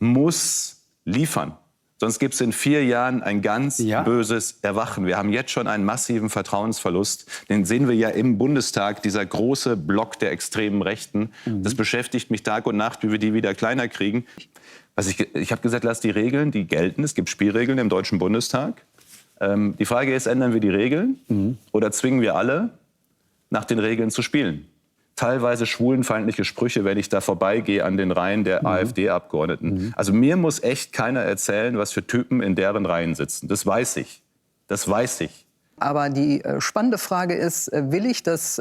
muss liefern. Sonst gibt es in 4 Jahren ein ganz böses Erwachen. Wir haben jetzt schon einen massiven Vertrauensverlust. Den sehen wir ja im Bundestag, dieser große Block der extremen Rechten. Das beschäftigt mich Tag und Nacht, wie wir die wieder kleiner kriegen. Ich habe gesagt, lass die Regeln, die gelten. Es gibt Spielregeln im Deutschen Bundestag. Die Frage ist, ändern wir die Regeln oder zwingen wir alle, nach den Regeln zu spielen? Teilweise schwulenfeindliche Sprüche, wenn ich da vorbeigehe an den Reihen der AfD-Abgeordneten. Also mir muss echt keiner erzählen, was für Typen in deren Reihen sitzen. Das weiß ich. Das weiß ich. Aber die spannende Frage ist, will ich, dass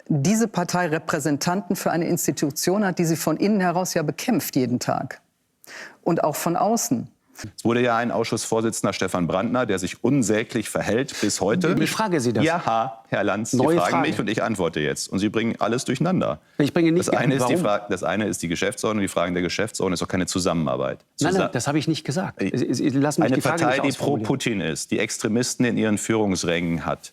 diese Partei Repräsentanten für eine Institution hat, die sie von innen heraus ja bekämpft jeden Tag und auch von außen? Es wurde ja ein Ausschussvorsitzender, Stefan Brandner, der sich unsäglich verhält bis heute. Ich frage Sie das. Ja, Herr Lanz, Sie fragen mich und ich antworte jetzt. Und Sie bringen alles durcheinander. Ich bringe nicht das eine ist die Geschäftsordnung, die Fragen der Geschäftsordnung ist doch keine Zusammenarbeit. Nein, das habe ich nicht gesagt. Sie lassen mich eine die Frage Partei, die nicht pro Putin ist, die Extremisten in ihren Führungsrängen hat.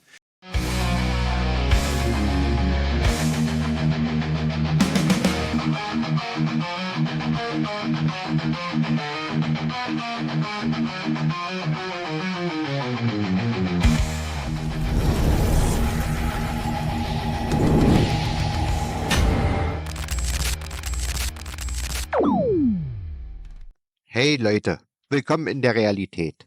Hey Leute, willkommen in der Realität.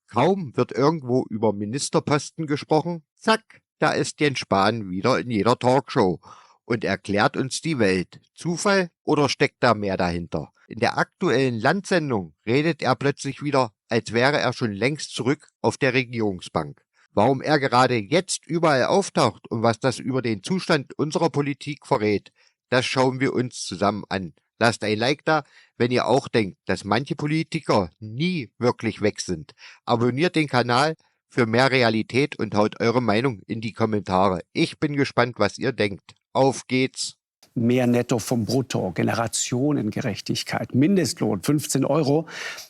Kaum wird irgendwo über Ministerposten gesprochen, zack, da ist Jens Spahn wieder in jeder Talkshow und erklärt uns die Welt. Zufall oder steckt da mehr dahinter? In der aktuellen Landsendung redet er plötzlich wieder, als wäre er schon längst zurück auf der Regierungsbank. Warum er gerade jetzt überall auftaucht und was das über den Zustand unserer Politik verrät, das schauen wir uns zusammen an. Lasst ein Like da, wenn ihr auch denkt, dass manche Politiker nie wirklich weg sind. Abonniert den Kanal für mehr Realität und haut eure Meinung in die Kommentare. Ich bin gespannt, was ihr denkt. Auf geht's! Mehr Netto vom Brutto, Generationengerechtigkeit, Mindestlohn 15 €,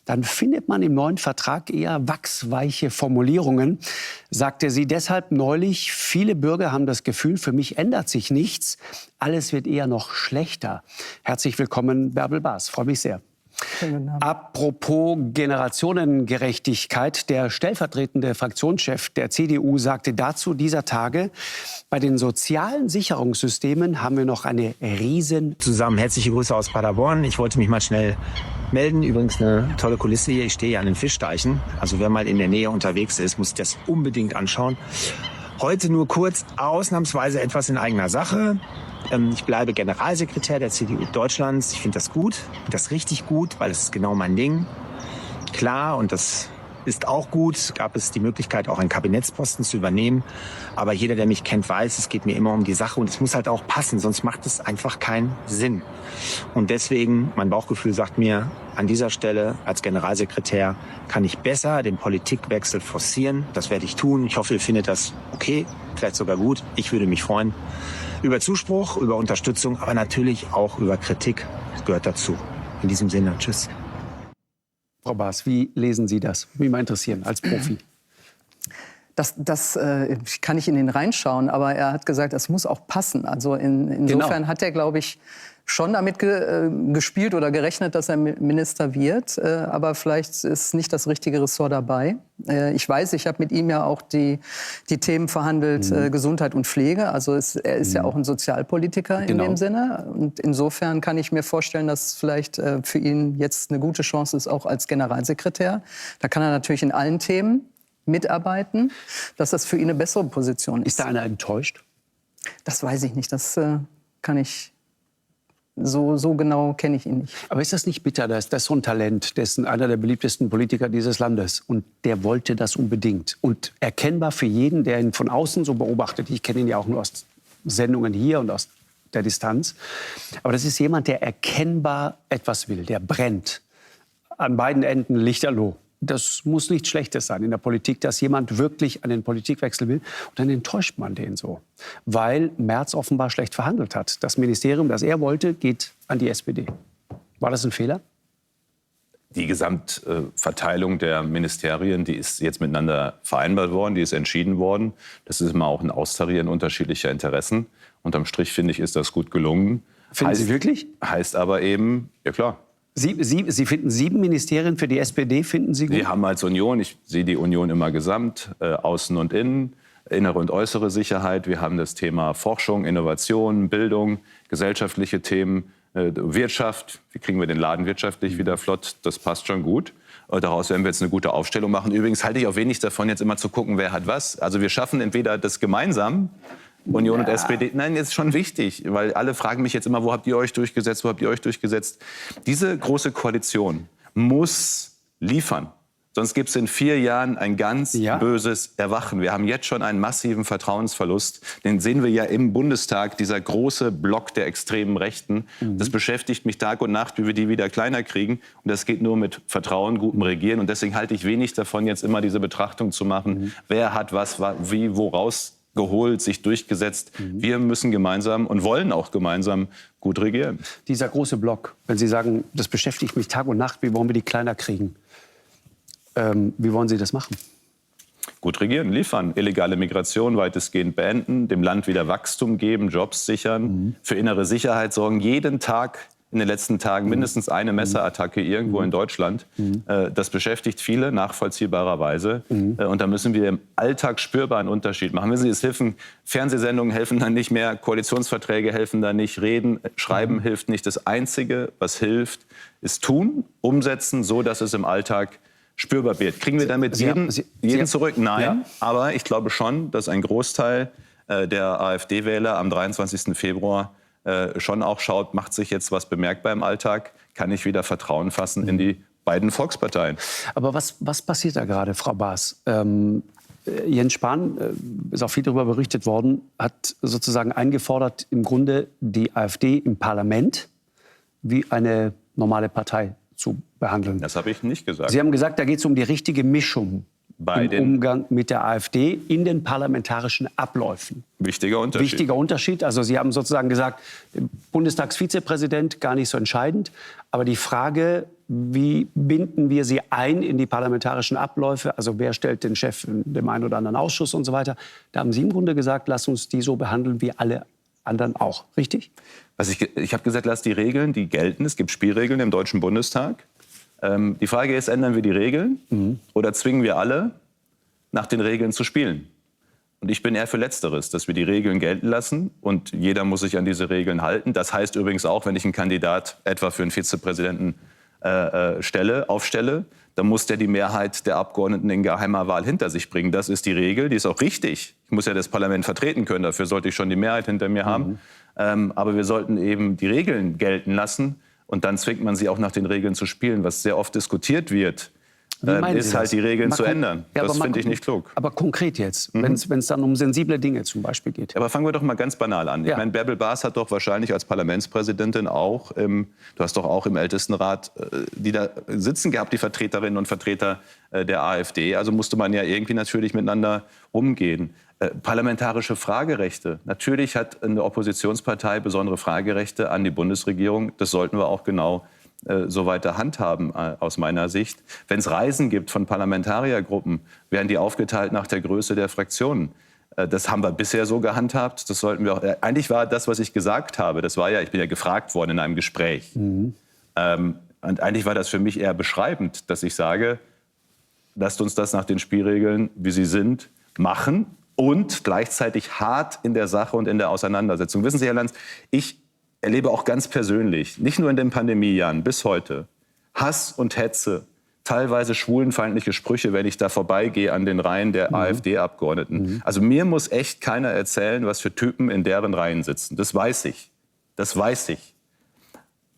dann findet man im neuen Vertrag eher wachsweiche Formulierungen, sagte sie deshalb neulich. Viele Bürger haben das Gefühl, für mich ändert sich nichts, alles wird eher noch schlechter. Herzlich willkommen, Bärbel Baas, freue mich sehr. Apropos Generationengerechtigkeit, der stellvertretende Fraktionschef der CDU sagte dazu dieser Tage, bei den sozialen Sicherungssystemen haben wir noch eine Zusammen herzliche Grüße aus Paderborn. Ich wollte mich mal schnell melden. Übrigens eine tolle Kulisse hier. Ich stehe hier an den Fischteichen. Also wer mal in der Nähe unterwegs ist, muss das unbedingt anschauen. Heute nur kurz, ausnahmsweise etwas in eigener Sache. Ich bleibe Generalsekretär der CDU Deutschlands. Ich finde das gut, das richtig gut, weil es ist genau mein Ding. Klar, und das ist auch gut, gab es die Möglichkeit, auch einen Kabinettsposten zu übernehmen. Aber jeder, der mich kennt, weiß, es geht mir immer um die Sache und es muss halt auch passen, sonst macht es einfach keinen Sinn. Und deswegen, mein Bauchgefühl sagt mir, an dieser Stelle als Generalsekretär kann ich besser den Politikwechsel forcieren. Das werde ich tun. Ich hoffe, ihr findet das okay, vielleicht sogar gut. Ich würde mich freuen. Über Zuspruch, über Unterstützung, aber natürlich auch über Kritik. Das gehört dazu. In diesem Sinne, tschüss. Frau Baas, wie lesen Sie das? Mich mal interessieren, als Profi. Das kann ich in den reinschauen, aber er hat gesagt, es muss auch passen. Also insofern hat er, glaube ich, schon damit gespielt oder gerechnet, dass er Minister wird. Aber vielleicht ist nicht das richtige Ressort dabei. Ich weiß, ich habe mit ihm ja auch die Themen verhandelt, Gesundheit und Pflege. Also er ist ja auch ein Sozialpolitiker in dem Sinne. Und insofern kann ich mir vorstellen, dass vielleicht für ihn jetzt eine gute Chance ist, auch als Generalsekretär. Da kann er natürlich in allen Themen mitarbeiten, dass das für ihn eine bessere Position ist. Ist da einer enttäuscht? Das weiß ich nicht. Das kann ich... So genau kenne ich ihn nicht. Aber ist das nicht bitter, dass das so ein Talent, dessen einer der beliebtesten Politiker dieses Landes, und der wollte das unbedingt. Und erkennbar für jeden, der ihn von außen so beobachtet, ich kenne ihn ja auch nur aus Sendungen hier und aus der Distanz, aber das ist jemand, der erkennbar etwas will, der brennt. An beiden Enden lichterloh. Das muss nichts Schlechtes sein in der Politik, dass jemand wirklich einen Politikwechsel will. Und dann enttäuscht man den so, weil Merz offenbar schlecht verhandelt hat. Das Ministerium, das er wollte, geht an die SPD. War das ein Fehler? Die Gesamtverteilung der Ministerien, die ist jetzt miteinander vereinbart worden, die ist entschieden worden. Das ist immer auch ein Austarieren unterschiedlicher Interessen. Unterm Strich, finde ich, ist das gut gelungen. Finden Sie wirklich? Heißt aber eben, ja klar, Sie finden 7 Ministerien für die SPD, finden Sie gut? Wir haben als Union, ich sehe die Union immer gesamt, Außen und Innen, innere und äußere Sicherheit. Wir haben das Thema Forschung, Innovation, Bildung, gesellschaftliche Themen, Wirtschaft. Wie kriegen wir den Laden wirtschaftlich wieder flott? Das passt schon gut. Daraus werden wir jetzt eine gute Aufstellung machen. Übrigens halte ich auch wenig davon, jetzt immer zu gucken, wer hat was. Also wir schaffen entweder das gemeinsam, Union und SPD. Nein, das ist schon wichtig, weil alle fragen mich jetzt immer, wo habt ihr euch durchgesetzt, wo habt ihr euch durchgesetzt? Diese große Koalition muss liefern. Sonst gibt es in 4 Jahren ein ganz böses Erwachen. Wir haben jetzt schon einen massiven Vertrauensverlust. Den sehen wir ja im Bundestag, dieser große Block der extremen Rechten. Das beschäftigt mich Tag und Nacht, wie wir die wieder kleiner kriegen. Und das geht nur mit Vertrauen, gutem Regieren. Und deswegen halte ich wenig davon, jetzt immer diese Betrachtung zu machen, wer hat was, wie, woraus geholt, sich durchgesetzt. Wir müssen gemeinsam und wollen auch gemeinsam gut regieren. Dieser große Block, wenn Sie sagen, das beschäftigt mich Tag und Nacht, wie wollen wir die kleiner kriegen? Wie wollen Sie das machen? Gut regieren, liefern, illegale Migration weitestgehend beenden, dem Land wieder Wachstum geben, Jobs sichern, für innere Sicherheit sorgen. Jeden Tag in den letzten Tagen mindestens eine Messerattacke irgendwo in Deutschland. Das beschäftigt viele, nachvollziehbarerweise. Und da müssen wir im Alltag spürbar einen Unterschied machen. Wissen Sie, Fernsehsendungen helfen da nicht mehr, Koalitionsverträge helfen da nicht, Reden, Schreiben hilft nicht. Das Einzige, was hilft, ist tun, umsetzen, so dass es im Alltag spürbar wird. Kriegen wir damit jeden zurück? Nein. Ja. Aber ich glaube schon, dass ein Großteil der AfD-Wähler am 23. Februar schon auch schaut, macht sich jetzt was bemerkbar im Alltag? Kann ich wieder Vertrauen fassen in die beiden Volksparteien? Aber was passiert da gerade, Frau Baas? Jens Spahn, ist auch viel darüber berichtet worden, hat sozusagen eingefordert, im Grunde die AfD im Parlament wie eine normale Partei zu behandeln. Das habe ich nicht gesagt. Sie haben gesagt, da geht es um die richtige Mischung im Umgang mit der AfD in den parlamentarischen Abläufen. Wichtiger Unterschied. Wichtiger Unterschied. Also Sie haben sozusagen gesagt, Bundestagsvizepräsident gar nicht so entscheidend. Aber die Frage, wie binden wir sie ein in die parlamentarischen Abläufe? Also wer stellt den Chef in dem einen oder anderen Ausschuss und so weiter? Da haben Sie im Grunde gesagt, lass uns die so behandeln wie alle anderen auch. Richtig? Ich habe gesagt, lass die Regeln, die gelten. Es gibt Spielregeln im Deutschen Bundestag. Die Frage ist, ändern wir die Regeln oder zwingen wir alle, nach den Regeln zu spielen? Und ich bin eher für Letzteres, dass wir die Regeln gelten lassen und jeder muss sich an diese Regeln halten. Das heißt übrigens auch, wenn ich einen Kandidat etwa für einen Vizepräsidenten aufstelle, dann muss der die Mehrheit der Abgeordneten in geheimer Wahl hinter sich bringen. Das ist die Regel, die ist auch richtig. Ich muss ja das Parlament vertreten können, dafür sollte ich schon die Mehrheit hinter mir haben. Aber wir sollten eben die Regeln gelten lassen. Und dann zwingt man sie auch nach den Regeln zu spielen. Was sehr oft diskutiert wird, ist halt die Regeln zu ändern. Ja, das finde ich nicht klug. Aber konkret jetzt, wenn es dann um sensible Dinge zum Beispiel geht. Aber fangen wir doch mal ganz banal an. Ja. Ich meine, Bärbel Baas hat doch wahrscheinlich als Parlamentspräsidentin auch, du hast doch auch im Ältestenrat die da sitzen gehabt, die Vertreterinnen und Vertreter der AfD. Also musste man ja irgendwie natürlich miteinander umgehen. Parlamentarische Fragerechte. Natürlich hat eine Oppositionspartei besondere Fragerechte an die Bundesregierung. Das sollten wir auch genau so weiter handhaben, aus meiner Sicht. Wenn es Reisen gibt von Parlamentariergruppen, werden die aufgeteilt nach der Größe der Fraktionen. Das haben wir bisher so gehandhabt. Das sollten wir auch. Eigentlich war das, was ich gesagt habe, das war ja, ich bin ja gefragt worden in einem Gespräch. Und eigentlich war das für mich eher beschreibend, dass ich sage, lasst uns das nach den Spielregeln, wie sie sind, machen. Und gleichzeitig hart in der Sache und in der Auseinandersetzung. Wissen Sie, Herr Lanz, ich erlebe auch ganz persönlich, nicht nur in den Pandemiejahren, bis heute, Hass und Hetze, teilweise schwulenfeindliche Sprüche, wenn ich da vorbeigehe an den Reihen der AfD-Abgeordneten. Also mir muss echt keiner erzählen, was für Typen in deren Reihen sitzen. Das weiß ich. Das weiß ich.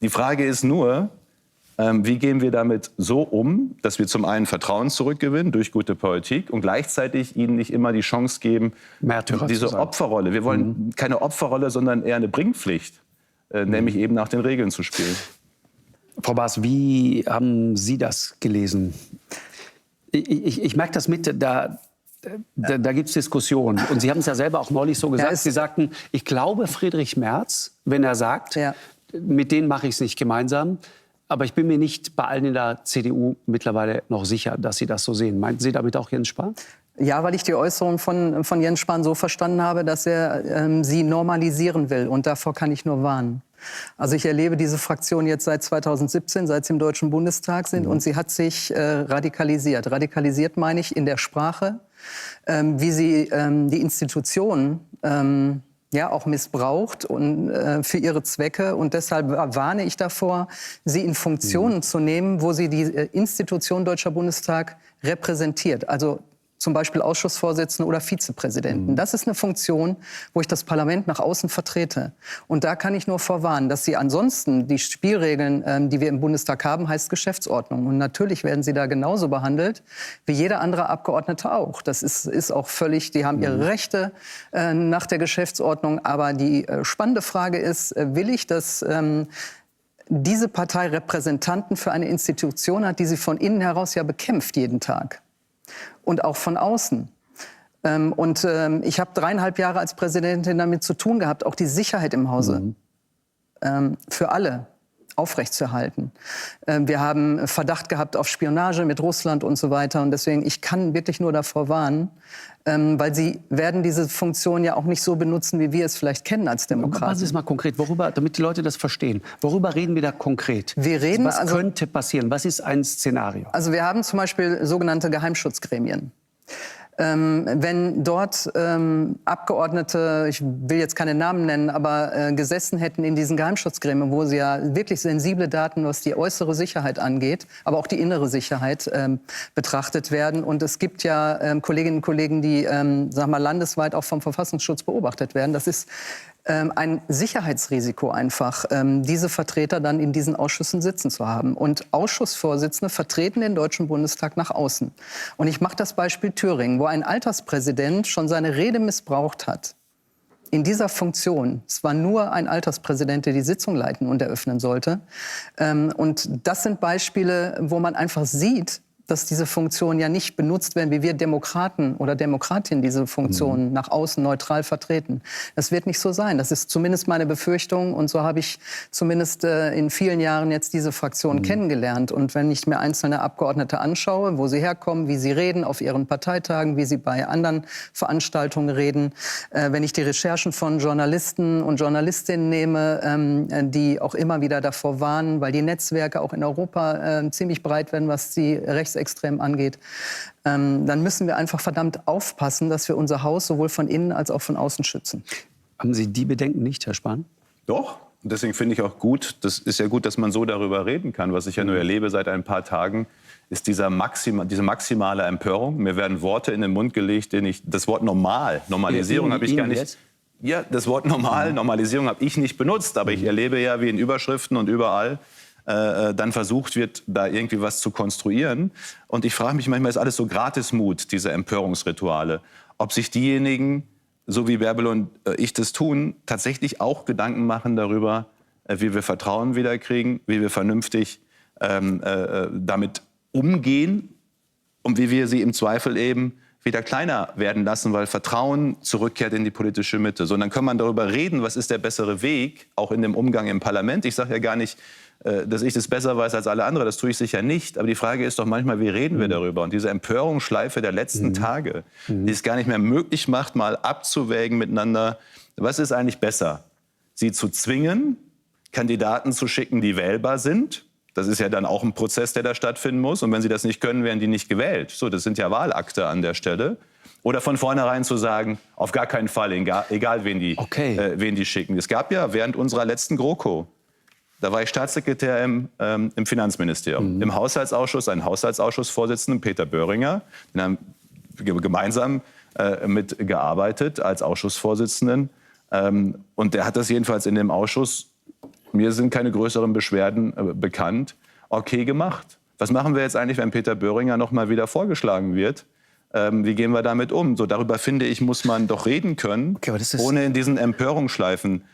Die Frage ist nur, wie gehen wir damit so um, dass wir zum einen Vertrauen zurückgewinnen durch gute Politik und gleichzeitig ihnen nicht immer die Chance geben, diese Opferrolle. Wir wollen keine Opferrolle, sondern eher eine Bringpflicht, nämlich eben nach den Regeln zu spielen. Frau Baas, wie haben Sie das gelesen? Ich merke das mit, da gibt es Diskussionen. Und Sie haben es ja selber auch neulich so gesagt. Sie sagten, ich glaube Friedrich Merz, wenn er sagt, mit denen mache ich es nicht gemeinsam. Aber ich bin mir nicht bei allen in der CDU mittlerweile noch sicher, dass Sie das so sehen. Meinten Sie damit auch Jens Spahn? Ja, weil ich die Äußerung von Jens Spahn so verstanden habe, dass er sie normalisieren will. Und davor kann ich nur warnen. Also ich erlebe diese Fraktion jetzt seit 2017, seit sie im Deutschen Bundestag sind. Und sie hat sich radikalisiert. Radikalisiert meine ich in der Sprache, wie sie die Institutionen auch missbraucht und für ihre Zwecke. Und deshalb warne ich davor, sie in Funktionen zu nehmen, wo sie die Institution Deutscher Bundestag repräsentiert. Also zum Beispiel Ausschussvorsitzende oder Vizepräsidenten. Das ist eine Funktion, wo ich das Parlament nach außen vertrete. Und da kann ich nur vorwarnen, dass sie ansonsten die Spielregeln, die wir im Bundestag haben, heißt Geschäftsordnung. Und natürlich werden sie da genauso behandelt wie jeder andere Abgeordnete auch. Das ist auch völlig, die haben ihre Rechte nach der Geschäftsordnung. Aber die spannende Frage ist, will ich, dass diese Partei Repräsentanten für eine Institution hat, die sie von innen heraus ja bekämpft jeden Tag? Und auch von außen. Ich habe 3,5 Jahre als Präsidentin damit zu tun gehabt, auch die Sicherheit im Hause für alle aufrechtzuerhalten. Wir haben Verdacht gehabt auf Spionage mit Russland und so weiter. Und deswegen, ich kann wirklich nur davor warnen, weil sie werden diese Funktion ja auch nicht so benutzen, wie wir es vielleicht kennen als Demokraten. Was ist mal konkret, worüber, damit die Leute das verstehen, worüber reden wir da konkret? Wir reden, was könnte passieren? Was ist ein Szenario? Also wir haben zum Beispiel sogenannte Geheimschutzgremien. Wenn dort Abgeordnete, ich will jetzt keine Namen nennen, aber gesessen hätten in diesen Geheimschutzgremien, wo sie ja wirklich sensible Daten, was die äußere Sicherheit angeht, aber auch die innere Sicherheit betrachtet werden. Und es gibt ja Kolleginnen und Kollegen, die landesweit auch vom Verfassungsschutz beobachtet werden. Das ist ein Sicherheitsrisiko einfach, diese Vertreter dann in diesen Ausschüssen sitzen zu haben. Und Ausschussvorsitzende vertreten den Deutschen Bundestag nach außen. Und ich mache das Beispiel Thüringen, wo ein Alterspräsident schon seine Rede missbraucht hat. In dieser Funktion, es war nur ein Alterspräsident, der die Sitzung leiten und eröffnen sollte. Und das sind Beispiele, wo man einfach sieht, dass diese Funktionen ja nicht benutzt werden, wie wir Demokraten oder Demokratinnen diese Funktionen nach außen neutral vertreten. Das wird nicht so sein. Das ist zumindest meine Befürchtung. Und so habe ich zumindest in vielen Jahren jetzt diese Fraktion kennengelernt. Und wenn ich mir einzelne Abgeordnete anschaue, wo sie herkommen, wie sie reden auf ihren Parteitagen, wie sie bei anderen Veranstaltungen reden, wenn ich die Recherchen von Journalisten und Journalistinnen nehme, die auch immer wieder davor warnen, weil die Netzwerke auch in Europa ziemlich breit werden, was die rechtsextrem angeht, dann müssen wir einfach verdammt aufpassen, dass wir unser Haus sowohl von innen als auch von außen schützen. Haben Sie die Bedenken nicht, Herr Spahn? Doch. Und deswegen finde ich auch gut, das ist ja gut, dass man so darüber reden kann. Was ich ja nur erlebe seit ein paar Tagen, ist diese maximale Empörung. Mir werden Worte in den Mund gelegt, das Wort Normalisierung habe ich gar nicht. Ja, das Wort Normalisierung habe ich nicht benutzt, aber ich erlebe ja, wie in Überschriften und überall dann versucht wird, da irgendwie was zu konstruieren. Und ich frage mich manchmal, ist alles so Gratismut, diese Empörungsrituale, ob sich diejenigen, so wie Bärbel und ich das tun, tatsächlich auch Gedanken machen darüber, wie wir Vertrauen wiederkriegen, wie wir vernünftig damit umgehen und wie wir sie im Zweifel eben wieder kleiner werden lassen, weil Vertrauen zurückkehrt in die politische Mitte. So, und dann kann man darüber reden, was ist der bessere Weg, auch in dem Umgang im Parlament. Ich sage ja gar nicht, dass ich das besser weiß als alle anderen, das tue ich sicher nicht. Aber die Frage ist doch manchmal, wie reden wir darüber? Und diese Empörungsschleife der letzten Tage, die es gar nicht mehr möglich macht, mal abzuwägen miteinander, was ist eigentlich besser? Sie zu zwingen, Kandidaten zu schicken, die wählbar sind. Das ist ja dann auch ein Prozess, der da stattfinden muss. Und wenn sie das nicht können, werden die nicht gewählt. So, das sind ja Wahlakte an der Stelle. Oder von vornherein zu sagen, auf gar keinen Fall, egal wen die schicken. Es gab ja während unserer letzten GroKo, da war ich Staatssekretär im Finanzministerium, im Haushaltsausschuss, einen Haushaltsausschussvorsitzenden, Peter Böhringer, den haben wir gemeinsam mitgearbeitet als Ausschussvorsitzenden. Und der hat das jedenfalls in dem Ausschuss, mir sind keine größeren Beschwerden bekannt, okay gemacht. Was machen wir jetzt eigentlich, wenn Peter Böhringer noch mal wieder vorgeschlagen wird? Wie gehen wir damit um? So, darüber, finde ich, muss man doch reden können, ohne in diesen Empörungsschleifen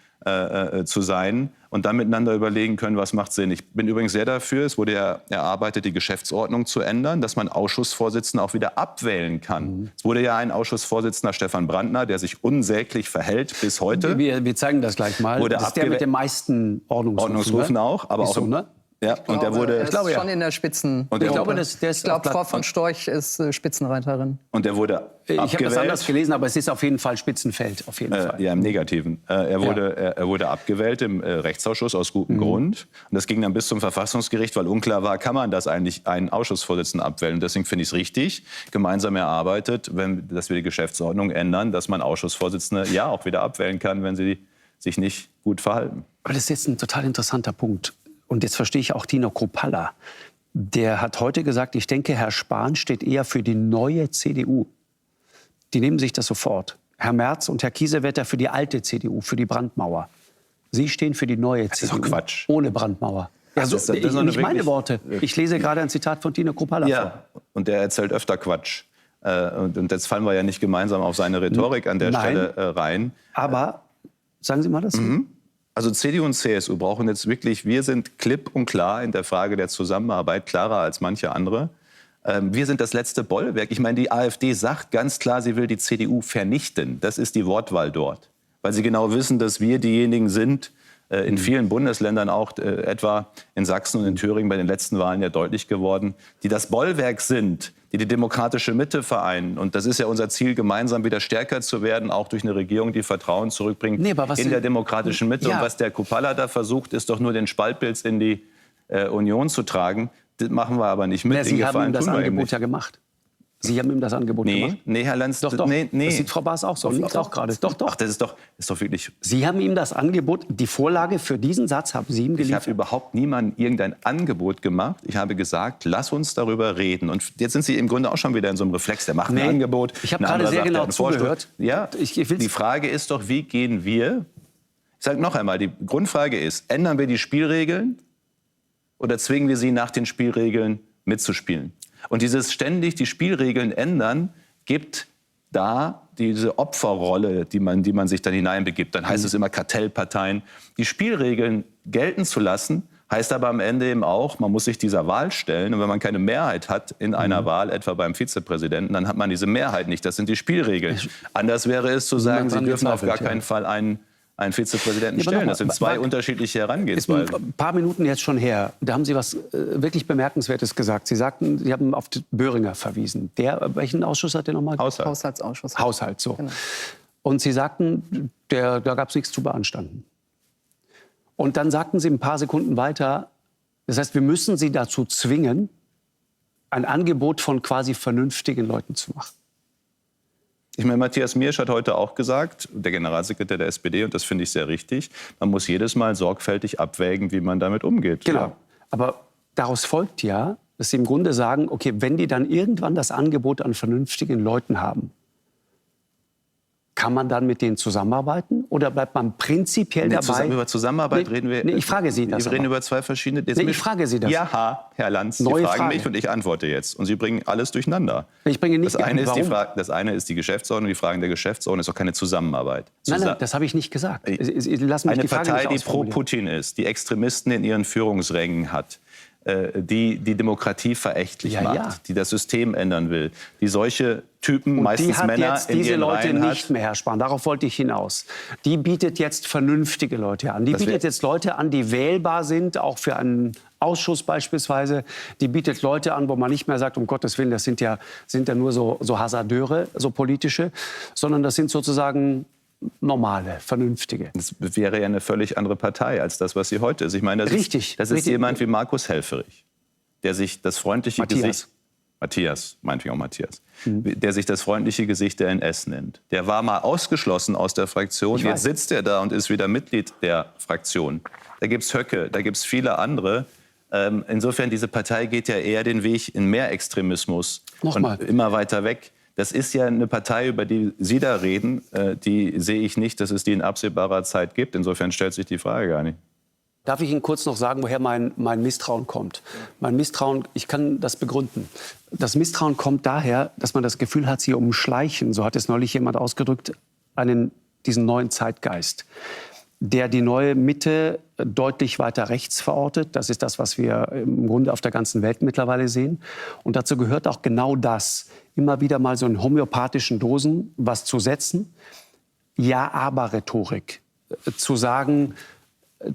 zu sein und dann miteinander überlegen können, was macht Sinn. Ich bin übrigens sehr dafür, es wurde ja erarbeitet, die Geschäftsordnung zu ändern, dass man Ausschussvorsitzende auch wieder abwählen kann. Es wurde ja ein Ausschussvorsitzender, Stefan Brandner, der sich unsäglich verhält bis heute. Wir zeigen das gleich mal. Das ist der mit den meisten Ordnungsrufen auch, aber auch so, ne? Ja, und der wurde, ich glaube, schon in der Spitzen. Und ich glaube, Frau von Storch ist Spitzenreiterin. Und der wurde ich habe das anders abgewählt. gelesen, aber es ist auf jeden Fall Spitzenfeld. Auf jeden Fall. Ja, im Negativen. Er wurde abgewählt im Rechtsausschuss aus gutem Grund. Und das ging dann bis zum Verfassungsgericht, weil unklar war, kann man das eigentlich einen Ausschussvorsitzenden abwählen. Und deswegen finde ich es richtig, gemeinsam erarbeitet, dass wir die Geschäftsordnung ändern, dass man Ausschussvorsitzende ja auch wieder abwählen kann, wenn sie sich nicht gut verhalten. Aber das ist jetzt ein total interessanter Punkt. Und jetzt verstehe ich auch Tino Kruppalla. Der hat heute gesagt, ich denke, Herr Spahn steht eher für die neue CDU. Die nehmen sich das sofort. Herr Merz und Herr Kiesewetter für die alte CDU, für die Brandmauer. Sie stehen für die neue CDU. Das ist doch Quatsch. Ohne Brandmauer. Ja, so, das ist nicht meine Worte. Ich lese gerade ein Zitat von Tino Kruppalla vor. Ja, und der erzählt öfter Quatsch. Und jetzt fallen wir ja nicht gemeinsam auf seine Rhetorik an der Stelle rein. Aber, sagen Sie mal das. Also CDU und CSU brauchen jetzt wirklich, wir sind klipp und klar in der Frage der Zusammenarbeit, klarer als manche andere. Wir sind das letzte Bollwerk. Ich meine, die AfD sagt ganz klar, sie will die CDU vernichten. Das ist die Wortwahl dort. Weil sie genau wissen, dass wir diejenigen sind, in vielen Bundesländern auch, etwa in Sachsen und in Thüringen bei den letzten Wahlen ja deutlich geworden, die das Bollwerk sind, die die demokratische Mitte vereinen. Und das ist ja unser Ziel, gemeinsam wieder stärker zu werden, auch durch eine Regierung, die Vertrauen zurückbringt in der demokratischen Mitte. Ja. Und was der Kruppalla da versucht, ist doch nur den Spaltpilz in die Union zu tragen. Das machen wir aber nicht mit. Sie haben ihm das Angebot ja gemacht. Sie haben ihm das Angebot gemacht? Nee, Herr Lanz, doch. Das sieht Frau Baas auch so. Nickt auch gerade. Doch. Ach, das ist doch wirklich... Sie haben ihm das Angebot, die Vorlage für diesen Satz haben Sie ihm geliefert? Ich habe überhaupt niemandem irgendein Angebot gemacht. Ich habe gesagt, lass uns darüber reden. Und jetzt sind Sie im Grunde auch schon wieder in so einem Reflex. Der macht ein Angebot. Ich habe gerade sehr genau zugehört. Ja, die Frage ist doch, wie gehen wir... Ich sage noch einmal, die Grundfrage ist, ändern wir die Spielregeln oder zwingen wir sie nach den Spielregeln mitzuspielen? Und dieses ständig die Spielregeln ändern, gibt da diese Opferrolle, die man sich dann hineinbegibt. Dann heißt es immer Kartellparteien. Die Spielregeln gelten zu lassen, heißt aber am Ende eben auch, man muss sich dieser Wahl stellen. Und wenn man keine Mehrheit hat in einer Wahl, etwa beim Vizepräsidenten, dann hat man diese Mehrheit nicht. Das sind die Spielregeln. Anders wäre es zu sagen, Sie dürfen auf gar keinen Fall einen Vizepräsidenten stellen. Das sind zwei unterschiedliche Herangehensweisen. Ist ein paar Minuten jetzt schon her. Da haben Sie was wirklich Bemerkenswertes gesagt. Sie sagten, Sie haben auf Böhringer verwiesen. Welchen Ausschuss hat der nochmal? Haushaltsausschuss. Haushalt, so. Genau. Und Sie sagten, da gab es nichts zu beanstanden. Und dann sagten Sie ein paar Sekunden weiter, das heißt, wir müssen Sie dazu zwingen, ein Angebot von quasi vernünftigen Leuten zu machen. Ich meine, Matthias Miersch hat heute auch gesagt, der Generalsekretär der SPD, und das finde ich sehr richtig, man muss jedes Mal sorgfältig abwägen, wie man damit umgeht. Genau. Ja. Aber daraus folgt ja, dass Sie im Grunde sagen, okay, wenn die dann irgendwann das Angebot an vernünftigen Leuten haben, kann man dann mit denen zusammenarbeiten oder bleibt man prinzipiell dabei? Über Zusammenarbeit reden wir... ich frage Sie das. Wir reden über zwei verschiedene... ich frage Sie das. Ja, Herr Lanz, Sie fragen mich und ich antworte jetzt. Und Sie bringen alles durcheinander. Ich bringe nicht... Das eine ist die Geschäftsordnung, die Fragen der Geschäftsordnung ist doch keine Zusammenarbeit. Nein, das habe ich nicht gesagt. Sie lassen mich eine die Frage Partei, nicht die pro Putin ist, die Extremisten in ihren Führungsrängen hat, die Demokratie verächtlich macht, die das System ändern will, die solche Typen, meistens Männer, in ihren Reihen hat. Die hat jetzt diese Leute nicht mehr, Herr Spahn. Darauf wollte ich hinaus. Die bietet jetzt vernünftige Leute an. Die bietet jetzt Leute an, die wählbar sind, auch für einen Ausschuss beispielsweise. Die bietet Leute an, wo man nicht mehr sagt, um Gottes Willen, das sind ja nur so Hasardeure, so politische, sondern das sind sozusagen normale, vernünftige. Das wäre ja eine völlig andere Partei als das, was sie heute ist. Ich meine, das ist jemand wie Markus Helfferich, der sich das freundliche Gesicht... Matthias, meinetwegen auch Matthias, der sich das freundliche Gesicht der NS nennt. Der war mal ausgeschlossen aus der Fraktion, jetzt sitzt er da und ist wieder Mitglied der Fraktion. Da gibt's Höcke, da gibt's viele andere. Insofern, diese Partei geht ja eher den Weg in mehr Extremismus und immer weiter weg. Das ist ja eine Partei, über die Sie da reden, die sehe ich nicht, dass es die in absehbarer Zeit gibt. Insofern stellt sich die Frage gar nicht. Darf ich Ihnen kurz noch sagen, woher mein Misstrauen kommt? Mein Misstrauen, ich kann das begründen. Das Misstrauen kommt daher, dass man das Gefühl hat, sie umschleichen, so hat es neulich jemand ausgedrückt, diesen neuen Zeitgeist, der die neue Mitte deutlich weiter rechts verortet. Das ist das, was wir im Grunde auf der ganzen Welt mittlerweile sehen. Und dazu gehört auch genau das, immer wieder mal so in homöopathischen Dosen was zu setzen. Ja-aber-Rhetorik. Zu sagen,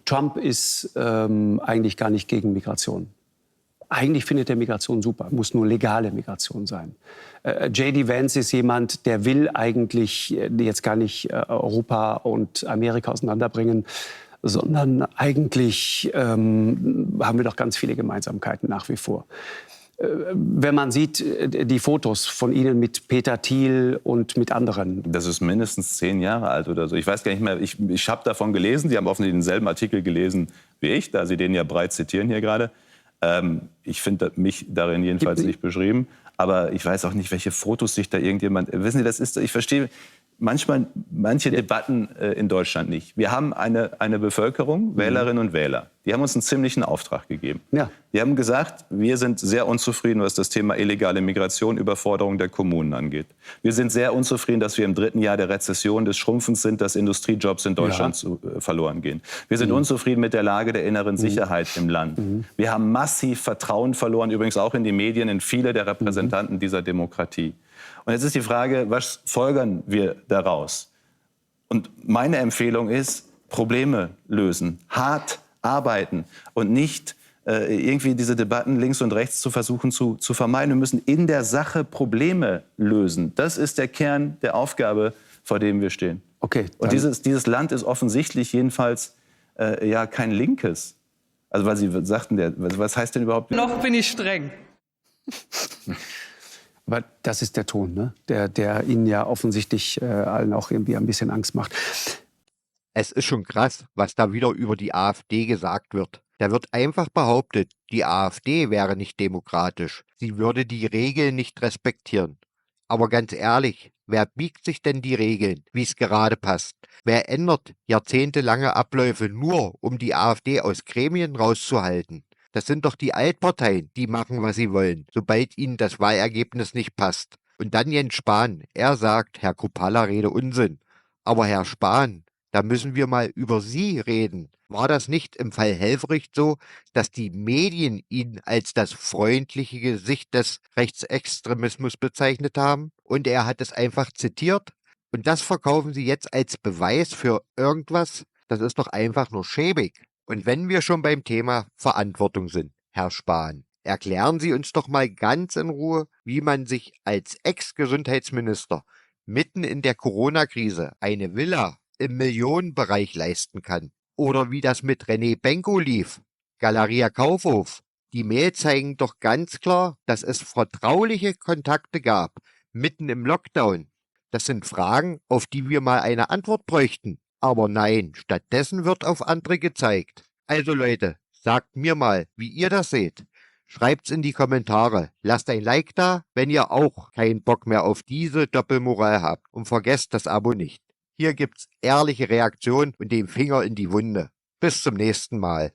Trump ist eigentlich gar nicht gegen Migration. Eigentlich findet er Migration super, muss nur legale Migration sein. J.D. Vance ist jemand, der will eigentlich jetzt gar nicht Europa und Amerika auseinanderbringen, sondern eigentlich haben wir doch ganz viele Gemeinsamkeiten nach wie vor. Wenn man sieht, die Fotos von Ihnen mit Peter Thiel und mit anderen. Das ist mindestens 10 Jahre alt oder so. Ich weiß gar nicht mehr, ich habe davon gelesen, Sie haben offensichtlich denselben Artikel gelesen wie ich, da Sie den ja breit zitieren hier gerade. Ich finde mich darin jedenfalls nicht beschrieben. Aber ich weiß auch nicht, welche Fotos sich da irgendjemand... Wissen Sie, das ist... Ich verstehe manchmal manche Debatten in Deutschland nicht. Wir haben eine Bevölkerung, Wählerinnen und Wähler. Die haben uns einen ziemlichen Auftrag gegeben. Ja. Die haben gesagt, wir sind sehr unzufrieden, was das Thema illegale Migration, Überforderung der Kommunen angeht. Wir sind sehr unzufrieden, dass wir im 3. Jahr der Rezession, des Schrumpfens sind, dass Industriejobs in Deutschland verloren gehen. Wir sind unzufrieden mit der Lage der inneren Sicherheit im Land. Wir haben massiv Vertrauen verloren, übrigens auch in die Medien, in viele der Repräsentanten dieser Demokratie. Und jetzt ist die Frage, was folgern wir daraus? Und meine Empfehlung ist, Probleme lösen, hart arbeiten und nicht irgendwie diese Debatten links und rechts zu versuchen zu vermeiden. Wir müssen in der Sache Probleme lösen. Das ist der Kern der Aufgabe, vor dem wir stehen. Okay, und dieses Land ist offensichtlich jedenfalls ja kein linkes. Also weil Sie sagten, was heißt denn überhaupt? Noch bin ich streng. Aber das ist der Ton, ne? der Ihnen ja offensichtlich allen auch irgendwie ein bisschen Angst macht. Es ist schon krass, was da wieder über die AfD gesagt wird. Da wird einfach behauptet, die AfD wäre nicht demokratisch. Sie würde die Regeln nicht respektieren. Aber ganz ehrlich, wer biegt sich denn die Regeln, wie es gerade passt? Wer ändert jahrzehntelange Abläufe nur, um die AfD aus Gremien rauszuhalten? Das sind doch die Altparteien, die machen, was sie wollen, sobald ihnen das Wahlergebnis nicht passt. Und dann Jens Spahn, er sagt, Herr Kruppalla rede Unsinn. Aber Herr Spahn, da müssen wir mal über Sie reden. War das nicht im Fall Helfrich so, dass die Medien ihn als das freundliche Gesicht des Rechtsextremismus bezeichnet haben? Und er hat es einfach zitiert? Und das verkaufen Sie jetzt als Beweis für irgendwas? Das ist doch einfach nur schäbig. Und wenn wir schon beim Thema Verantwortung sind, Herr Spahn, erklären Sie uns doch mal ganz in Ruhe, wie man sich als Ex-Gesundheitsminister mitten in der Corona-Krise eine Villa im Millionenbereich leisten kann. Oder wie das mit René Benko lief. Galeria Kaufhof. Die Mail zeigen doch ganz klar, dass es vertrauliche Kontakte gab, mitten im Lockdown. Das sind Fragen, auf die wir mal eine Antwort bräuchten. Aber nein, stattdessen wird auf andere gezeigt. Also Leute, sagt mir mal, wie ihr das seht. Schreibt's in die Kommentare. Lasst ein Like da, wenn ihr auch keinen Bock mehr auf diese Doppelmoral habt. Und vergesst das Abo nicht. Hier gibt's ehrliche Reaktion und den Finger in die Wunde. Bis zum nächsten Mal.